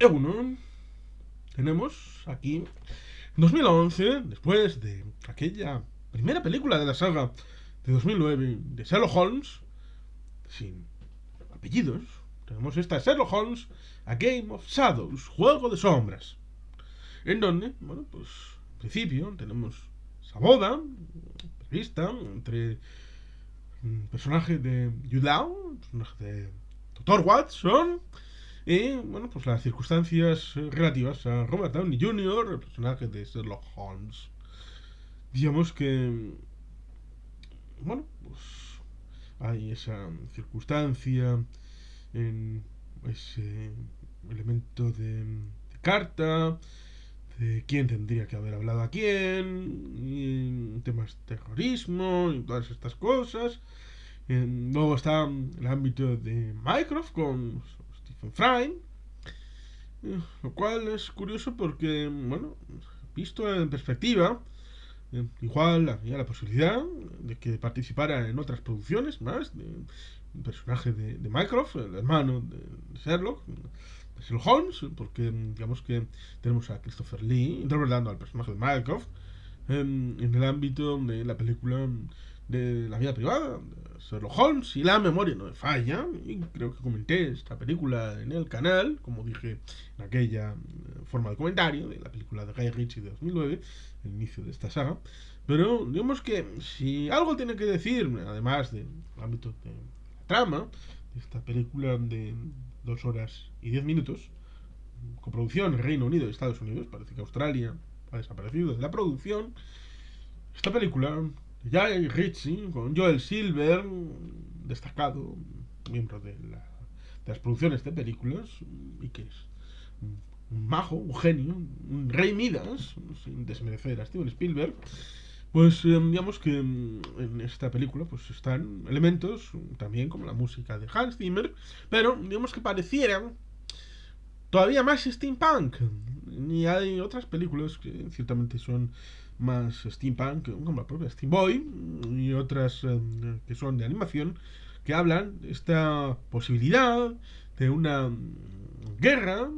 Uno, tenemos aquí 2011, después de aquella primera película de la saga de 2009 de Sherlock Holmes, sin apellidos, tenemos esta Sherlock Holmes, A Game of Shadows, Juego de Sombras, en donde, bueno, pues, en principio tenemos esa boda prevista entre un personaje de Jude Law, un personaje de Dr. Watson, y, bueno, pues las circunstancias relativas a Robert Downey Jr., el personaje de Sherlock Holmes. Digamos que, bueno, pues hay esa circunstancia, en ese elemento de carta, de quién tendría que haber hablado a quién, y temas de terrorismo y todas estas cosas. Luego está el ámbito de Mycroft con Stephen Fry, lo cual es curioso porque, bueno, visto en perspectiva, igual había la posibilidad de que participara en otras producciones más, de un personaje de Mycroft, el hermano de Sherlock Holmes, porque digamos que tenemos a Christopher Lee interpretando al personaje de Mycroft en el ámbito de la película de la vida privada de Sherlock Holmes, y la memoria no me falla, y creo que comenté esta película en el canal, como dije en aquella forma de comentario de la película de Guy Ritchie de 2009, el inicio de esta saga. Pero digamos que si algo tiene que decir, además del ámbito de la trama de esta película de 2 horas y 10 minutos, coproducción Reino Unido y Estados Unidos, parece que Australia ha desaparecido de la producción. Esta película de Guy Ritchie con Joel Silver, destacado miembro de las producciones de películas, y que es un majo, un genio, un rey Midas, sin desmerecer a Steven Spielberg. Pues digamos que en esta película pues están elementos también como la música de Hans Zimmer, pero digamos que parecieran todavía más steampunk. Y hay otras películas que ciertamente son más steampunk, como la propia Steam Boy, y otras que son de animación, que hablan de esta posibilidad de una guerra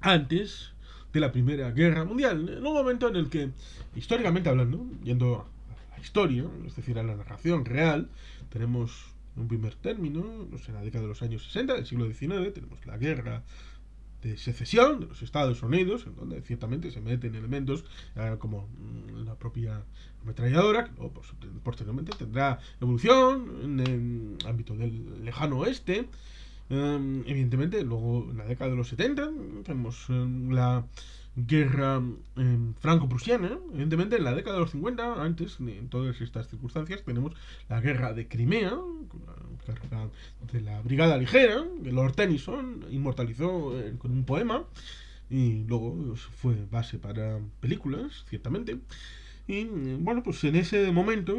antes de la Primera Guerra Mundial, en un momento en el que, históricamente hablando, yendo a la historia, es decir, a la narración real, tenemos un primer término, no sé, en la década de los años 60 del siglo XIX, tenemos la guerra de secesión de los Estados Unidos, en donde ciertamente se meten elementos como la propia ametralladora, que luego, pues, posteriormente tendrá evolución en el ámbito del lejano oeste. Evidentemente, luego en la década de los 70 tenemos la guerra franco-prusiana. Evidentemente, en la década de los 50, antes de todas estas circunstancias, tenemos la guerra de Crimea, la guerra de la Brigada Ligera, que Lord Tennyson inmortalizó con un poema, y luego fue base para películas, ciertamente. Y bueno, pues en ese momento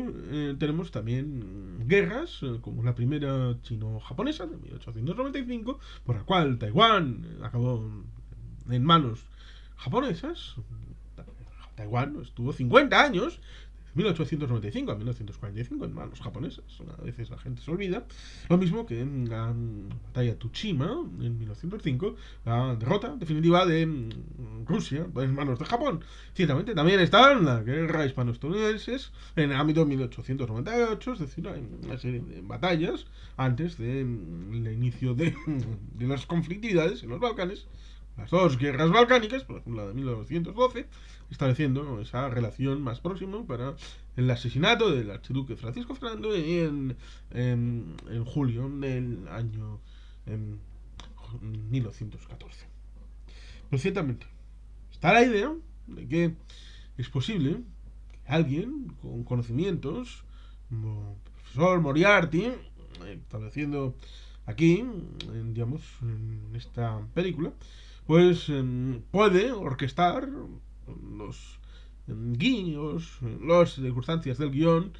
tenemos también guerras, como la primera chino-japonesa de 1895, por la cual Taiwán acabó en manos japonesas. Taiwán estuvo 50 años, de 1895 a 1945, en manos japonesas. A veces la gente se olvida. Lo mismo que en la batalla de Tsushima en 1905, la derrota definitiva de Rusia en manos de Japón. Ciertamente también está en la guerra hispano-estadounidense en el ámbito de 1898, es decir, hay una serie de batallas antes del inicio de las conflictividades en los Balcanes, las dos guerras balcánicas, por ejemplo la de 1912, estableciendo esa relación más próxima para el asesinato del archiduque Francisco Fernando en julio del año en 1914. Pero ciertamente está la idea de que es posible que alguien con conocimientos, como el profesor Moriarty, estableciendo aquí, digamos, en esta película, pues puede orquestar los guiños, las circunstancias del guión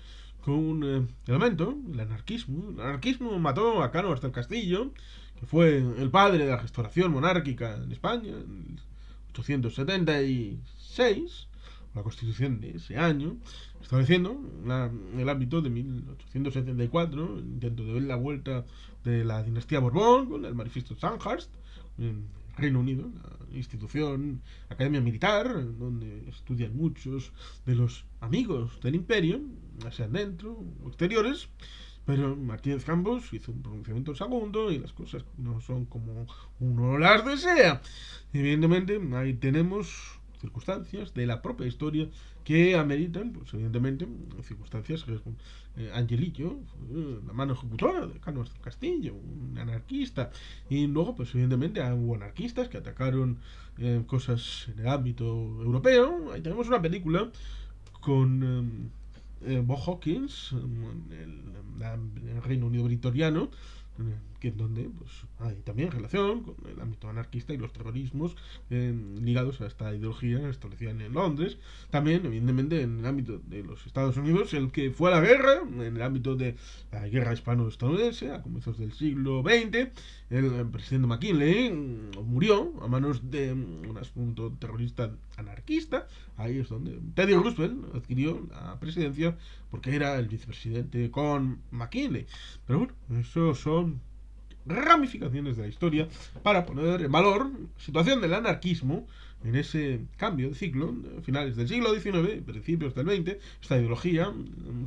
con un elemento, el anarquismo. El anarquismo mató a Cano hasta el Castillo, que fue el padre de la restauración monárquica en España, en 876, la constitución de ese año, estableciendo el ámbito de 1874, el intento de ver la vuelta de la dinastía Borbón con el manifiesto Sandhurst, Reino Unido, la institución, academia militar, donde estudian muchos de los amigos del imperio, ya sean dentro o exteriores. Pero Martínez Campos hizo un pronunciamiento segundo y las cosas no son como uno las desea. Evidentemente, ahí tenemos circunstancias de la propia historia que ameritan, pues evidentemente, circunstancias que Angelillo, la mano ejecutora de Carlos Castillo, un anarquista, y luego, pues evidentemente, hubo anarquistas que atacaron cosas en el ámbito europeo. Ahí tenemos una película con Bob Hawkins, el Reino Unido Britoriano, que es donde pues, hay también relación con el ámbito anarquista y los terrorismos ligados a esta ideología establecida en Londres. También, evidentemente, en el ámbito de los Estados Unidos, el que fue a la guerra, en el ámbito de la guerra hispano-estadounidense, a comienzos del siglo XX, el presidente McKinley murió a manos de un asunto terrorista anarquista. Ahí es donde Teddy Roosevelt adquirió la presidencia porque era el vicepresidente con McKinley. Pero bueno, eso son ramificaciones de la historia para poner en valor la situación del anarquismo en ese cambio de ciclo, finales del siglo XIX, principios del XX, esta ideología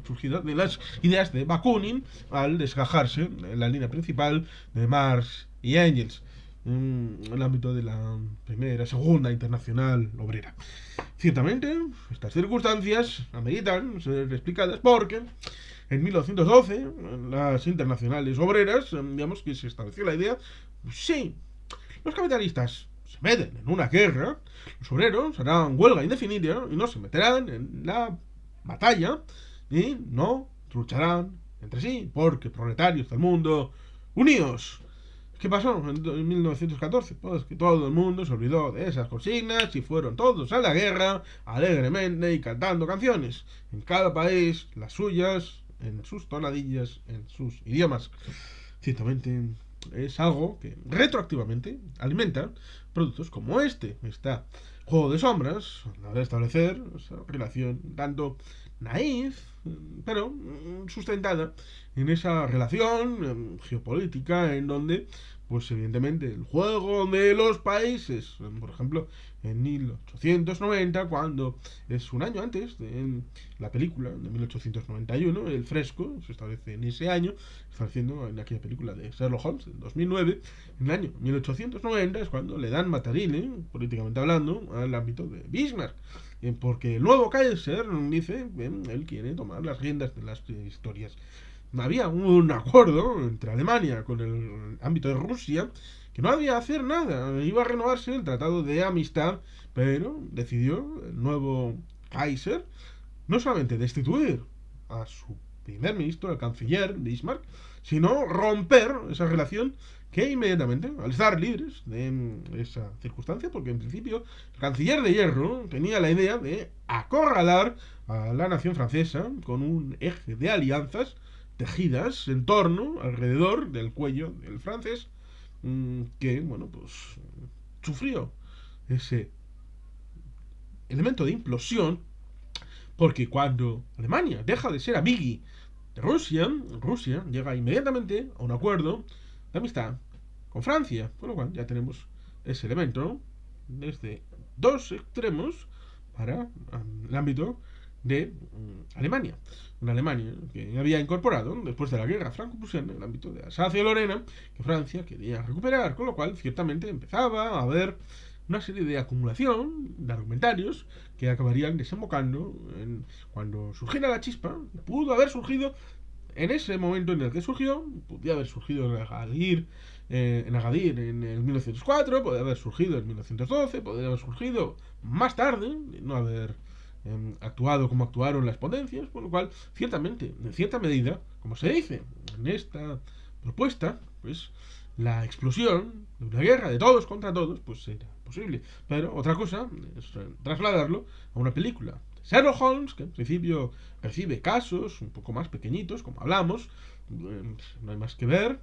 surgida de las ideas de Bakunin al desgajarse en la línea principal de Marx y Engels en el ámbito de la primera, segunda internacional obrera. Ciertamente, estas circunstancias ameritan ser explicadas porque en 1912, las internacionales obreras, digamos que se estableció la idea, sí, los capitalistas se meten en una guerra, los obreros harán huelga indefinida y no se meterán en la batalla y no lucharán entre sí, porque proletarios del mundo, unidos. ¿Qué pasó en 1914? Pues que todo el mundo se olvidó de esas consignas y fueron todos a la guerra alegremente y cantando canciones. En cada país, las suyas, en sus tonadillas, en sus idiomas. Ciertamente es algo que retroactivamente alimenta productos como este. Está Juego de Sombras, a la hora de establecer esa relación tanto naif, pero sustentada en esa relación geopolítica en donde, pues evidentemente, el juego de los países, por ejemplo, en 1890, cuando es un año antes de la película de 1891, el fresco se establece en ese año, estableciendo en aquella película de Sherlock Holmes, en 2009, en el año 1890 es cuando le dan matarile, políticamente hablando, al ámbito de Bismarck. Porque el nuevo Kaiser dice que él quiere tomar las riendas de las historias. Había un acuerdo entre Alemania con el ámbito de Rusia que no había hacer nada, iba a renovarse el tratado de amistad, pero decidió el nuevo Kaiser no solamente destituir a su primer ministro, el canciller Bismarck, sino romper esa relación que inmediatamente, al estar libres de esa circunstancia, porque en principio el canciller de hierro tenía la idea de acorralar a la nación francesa con un eje de alianzas tejidas en torno, alrededor del cuello del francés, que, bueno, pues sufrió ese elemento de implosión, porque cuando Alemania deja de ser amigui de Rusia, Rusia llega inmediatamente a un acuerdo de amistad con Francia, con lo cual ya tenemos ese elemento desde dos extremos para el ámbito de Alemania. Una Alemania que había incorporado, después de la guerra franco-prusiana, el ámbito de Alsacia-Lorena, que Francia quería recuperar, con lo cual ciertamente empezaba a haber una serie de acumulación de argumentarios que acabarían desembocando en cuando surgiera la chispa. Pudo haber surgido en ese momento en el que surgió, podía haber surgido en Agadir en el 1904, podría haber surgido en 1912, podría haber surgido más tarde, no haber actuado como actuaron las potencias, por lo cual, ciertamente, en cierta medida, como se dice en esta propuesta, pues la explosión de una guerra de todos contra todos, pues era posible. Pero otra cosa es trasladarlo a una película de Sherlock Holmes, que en principio recibe casos un poco más pequeñitos, como hablamos, no hay más que ver,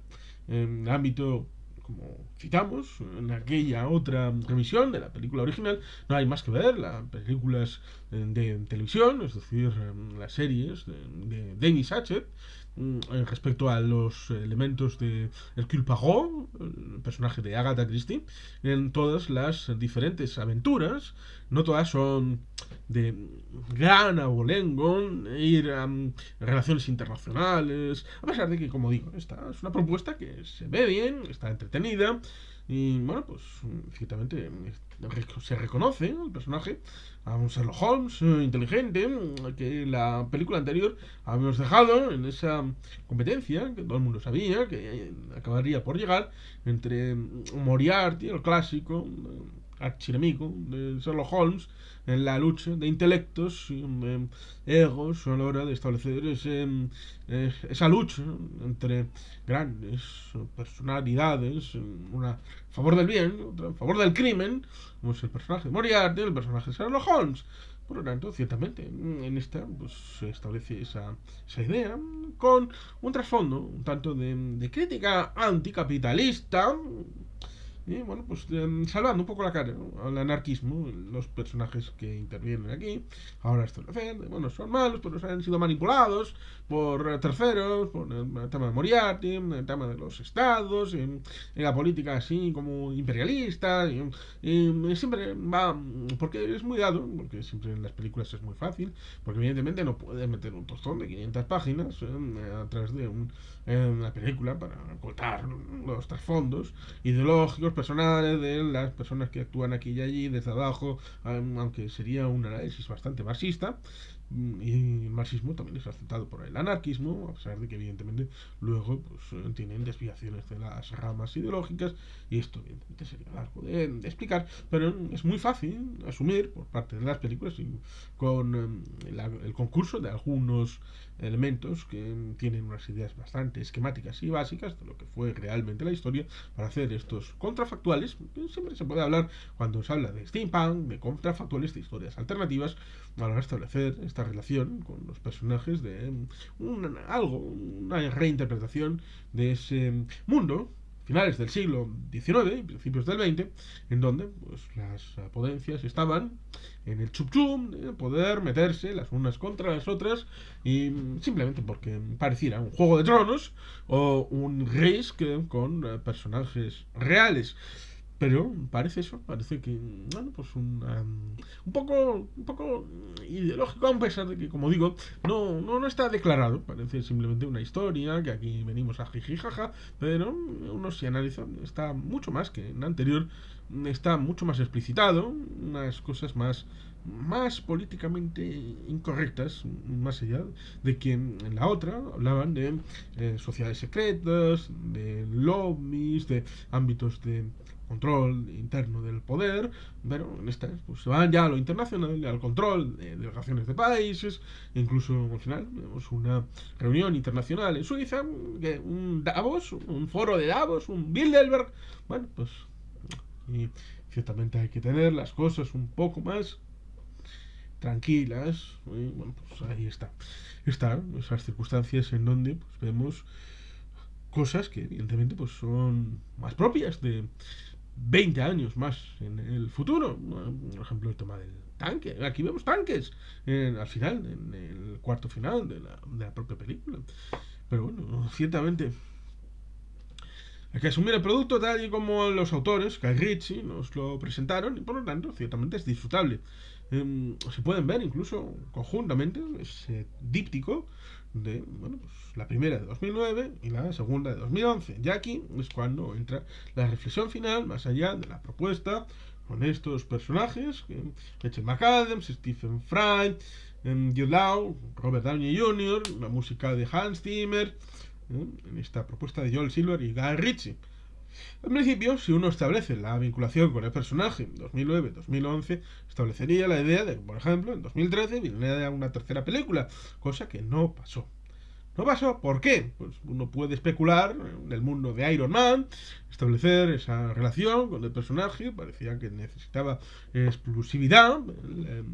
en el ámbito, como citamos en aquella otra revisión de la película original, no hay más que ver las películas de televisión, es decir, las series de David Suchet, respecto a los elementos de Hercule Poirot, el personaje de Agatha Christie, en todas las diferentes aventuras. No todas son de gran abolengo, ir a relaciones internacionales, a pesar de que, como digo, esta es una propuesta que se ve bien, está entretenida, y bueno, pues ciertamente se reconoce, ¿no?, el personaje a un Sherlock Holmes inteligente, que la película anterior habíamos dejado en esa competencia que todo el mundo sabía que acabaría por llegar entre Moriarty, el clásico archienemigo de Sherlock Holmes, en la lucha de intelectos y egos a la hora de establecer esa lucha entre grandes personalidades, una a favor del bien, otra a favor del crimen, como es el personaje de Moriarty, el personaje de Sherlock Holmes. Por lo tanto, ciertamente, en esta pues, se establece esa idea con un trasfondo un tanto de crítica anticapitalista. Y bueno, pues salvando un poco la cara, ¿no?, al anarquismo, los personajes que intervienen aquí. Ahora esto lo hacen, bueno, son malos, pero han sido manipulados por terceros, por el tema de Moriarty, el tema de los estados, en la política así como imperialista. Y siempre va, porque es muy dado, porque siempre en las películas es muy fácil, porque evidentemente no puedes meter un tostón de 500 páginas a través de una película para ocultar los trasfondos ideológicos, personales de las personas que actúan aquí y allí, desde abajo, aunque sería un análisis bastante marxista. Y el marxismo también es aceptado por el anarquismo, a pesar de que evidentemente luego pues, tienen desviaciones de las ramas ideológicas, y esto evidentemente sería largo de explicar, pero es muy fácil asumir por parte de las películas y con el concurso de algunos elementos que tienen unas ideas bastante esquemáticas y básicas de lo que fue realmente la historia, para hacer estos contrafactuales. Siempre se puede hablar, cuando se habla de steampunk, de contrafactuales, de historias alternativas, para establecer esta relación con los personajes de una reinterpretación de ese mundo finales del siglo XIX y principios del XX, en donde pues, las potencias estaban en el chupchum de poder meterse las unas contra las otras, y simplemente porque pareciera un Juego de Tronos o un Risk con personajes reales. Pero parece eso, parece que, bueno, pues un poco ideológico, a pesar de que, como digo, no está declarado. Parece simplemente una historia que aquí venimos a jiji jaja, pero uno si analiza está mucho más que en la anterior, está mucho más explicitado, unas cosas más políticamente incorrectas, más allá de que en la otra hablaban de sociedades secretas, de lobbies, de ámbitos de control interno del poder, pero en esta pues, se van ya a lo internacional, al control de delegaciones de países, incluso al final vemos una reunión internacional en Suiza, un Davos, un foro de Davos, un Bilderberg. Bueno, pues y ciertamente hay que tener las cosas un poco más tranquilas, y bueno, pues ahí están esas circunstancias en donde pues, vemos cosas que evidentemente pues son más propias de 20 años más en el futuro. Por ejemplo, el tema del tanque. Aquí vemos tanques al final, en el cuarto final de la propia película. Pero bueno, ciertamente hay que asumir el producto tal y como los autores, Guy Ritchie, nos lo presentaron, y por lo tanto, ciertamente es disfrutable. Se pueden ver incluso conjuntamente ese díptico de, bueno, pues, la primera de 2009 y la segunda de 2011. Ya aquí es cuando entra la reflexión final, más allá de la propuesta, con estos personajes, Rachel McAdams, Stephen Fry, Jude Law, Robert Downey Jr., la música de Hans Zimmer, en esta propuesta de Joel Silver y Guy Ritchie. En principio, si uno establece la vinculación con el personaje en 2009-2011, establecería la idea de que, por ejemplo, en 2013 viniera una tercera película, cosa que no pasó. ¿No pasó? ¿Por qué? Pues uno puede especular en el mundo de Iron Man, establecer esa relación con el personaje. Parecía que necesitaba exclusividad.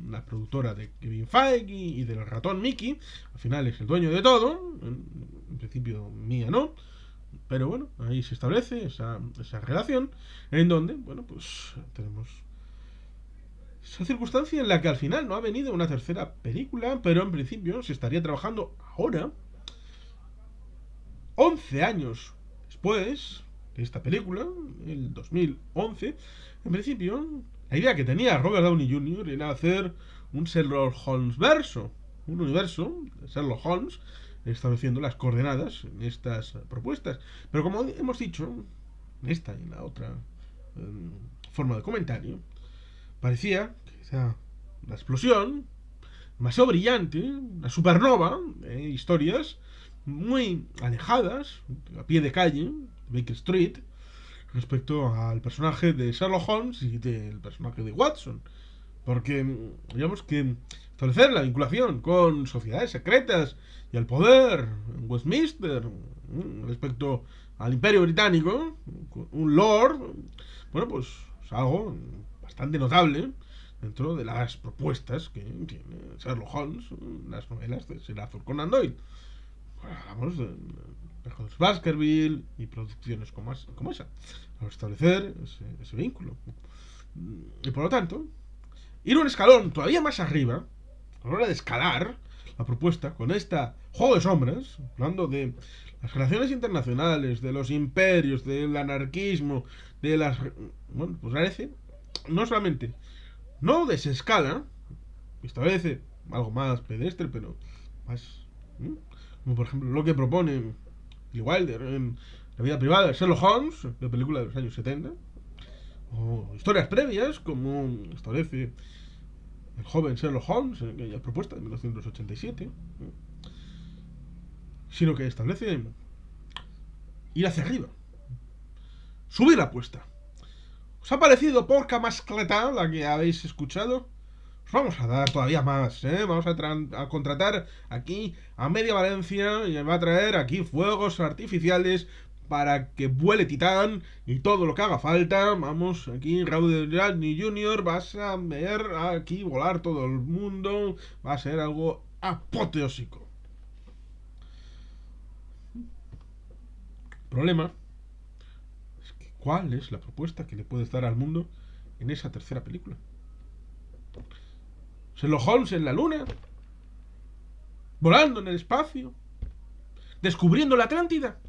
La productora de Kevin Feige y del ratón Mickey, al final es el dueño de todo. En principio, mía no. Pero bueno, ahí se establece esa relación, en donde, bueno, pues tenemos esa circunstancia en la que al final no ha venido una tercera película, pero en principio se estaría trabajando ahora 11 años después de esta película, el 2011, en principio, la idea que tenía Robert Downey Jr. era hacer un Sherlock Holmes verso, un universo de Sherlock Holmes, estableciendo las coordenadas en estas propuestas. Pero como hemos dicho, en esta y en la otra forma de comentario, parecía que quizá la explosión demasiado brillante, una supernova, historias muy alejadas, a pie de calle, Baker Street, respecto al personaje de Sherlock Holmes y del personaje de Watson. Porque, digamos que establecer la vinculación con sociedades secretas y al poder en Westminster respecto al Imperio Británico, un lord, bueno, pues es algo bastante notable dentro de las propuestas que tiene Sherlock Holmes en las novelas de Sir Arthur Conan Doyle. Hablamos de Baskerville y producciones como esa, para establecer ese vínculo. Y por lo tanto, ir un escalón todavía más arriba, a la hora de escalar la propuesta con esta juego de sombras, hablando de las relaciones internacionales, de los imperios, del anarquismo, de las... Bueno, pues parece, no solamente no desescala, establece algo más pedestre, pero más... como por ejemplo lo que propone Lee Wilder en La vida privada de Sherlock Holmes, la película de los años 70, o historias previas, como establece el joven Sherlock Holmes en aquella propuesta de 1987, sino que establece ir hacia arriba, subir la apuesta. ¿Os ha parecido porca mascleta la que habéis escuchado? Os vamos a dar todavía más, vamos a contratar aquí a Media Valencia y va a traer aquí fuegos artificiales para que vuele Titán y todo lo que haga falta. Vamos, aquí Robert Downey Jr. vas a ver aquí volar todo el mundo. Va a ser algo apoteósico. El problema es que ¿cuál es la propuesta que le puedes dar al mundo en esa tercera película? Sherlock Holmes en la luna, volando en el espacio, descubriendo la Atlántida.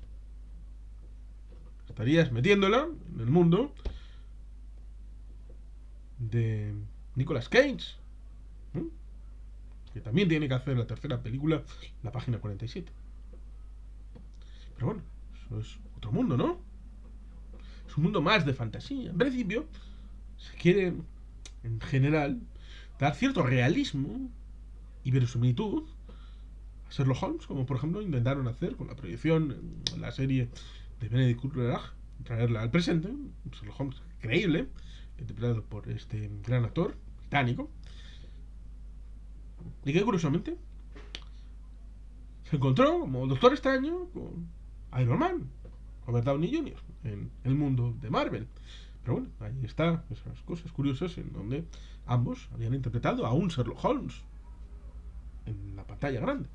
Estarías metiéndola en el mundo de Nicolas Cage, ¿eh? Que también tiene que hacer la tercera película, La página 47. Pero bueno, eso es otro mundo, ¿no? Es un mundo más de fantasía. En principio, se quiere, en general, dar cierto realismo y verosimilitud a Sherlock Holmes, como por ejemplo intentaron hacer con la proyección en la serie de Benedict Cumberbatch, traerla al presente. Sherlock Holmes creíble, interpretado por este gran actor británico, y que curiosamente se encontró como Doctor Extraño con Iron Man, Robert Downey Jr. en el mundo de Marvel. Pero bueno, ahí está, esas cosas curiosas en donde ambos habían interpretado a un Sherlock Holmes en la pantalla grande,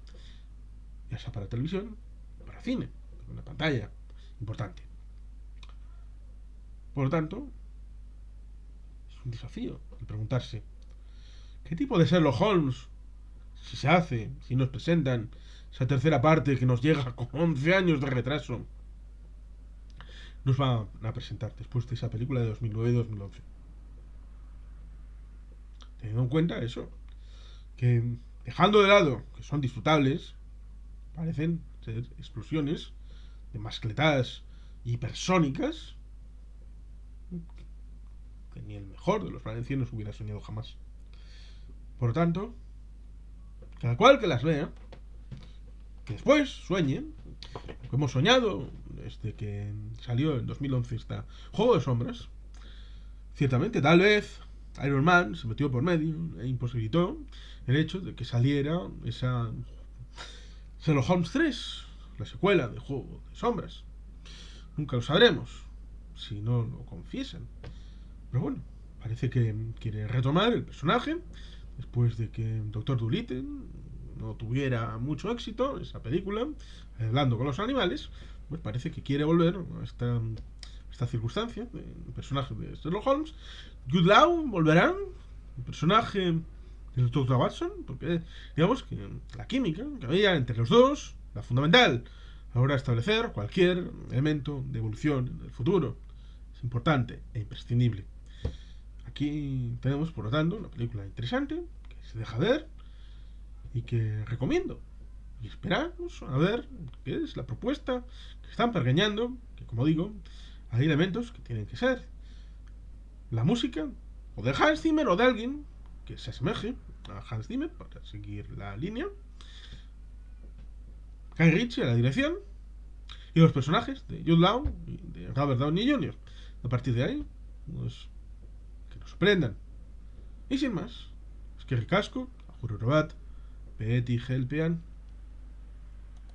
ya sea para televisión o para cine, pero una pantalla importante. Por lo tanto, es un desafío el preguntarse ¿qué tipo de Sherlock Holmes, si se hace, si nos presentan esa tercera parte que nos llega con 11 años de retraso, nos va a presentar después de esa película de 2009-2011? Teniendo en cuenta eso, que dejando de lado que son disfrutables, parecen ser explosiones de mascletadas hipersónicas que ni el mejor de los valencianos hubiera soñado jamás. Por lo tanto, cada cual que las vea, que después sueñen lo que hemos soñado desde que salió en 2011 esta Juego de Sombras. Ciertamente, tal vez Iron Man se metió por medio e imposibilitó el hecho de que saliera esa Sherlock Holmes 3, la secuela de Juego de Sombras. Nunca lo sabremos si no lo confiesan. Pero bueno, parece que quiere retomar el personaje después de que Doctor Dolittle no tuviera mucho éxito esa película, hablando con los animales. Pues parece que quiere volver a esta circunstancia del personaje de Sherlock Holmes. Jude Law volverá, el personaje del Dr. Watson, porque digamos que la química que había entre los dos, la fundamental, Ahora establecer cualquier elemento de evolución en el futuro es importante e imprescindible. Aquí tenemos, por lo tanto, una película interesante que se deja ver y que recomiendo. Y esperamos a ver qué es la propuesta que están pergeñando, que como digo, hay elementos que tienen que ser la música o de Hans Zimmer o de alguien que se asemeje a Hans Zimmer para seguir la línea, Guy Ritchie a la dirección y los personajes de Jude Law y de Robert Downey Jr. A partir de ahí, pues, que nos sorprendan. Y sin más, es que ricasco, a Juro Robat, Betty Helpean.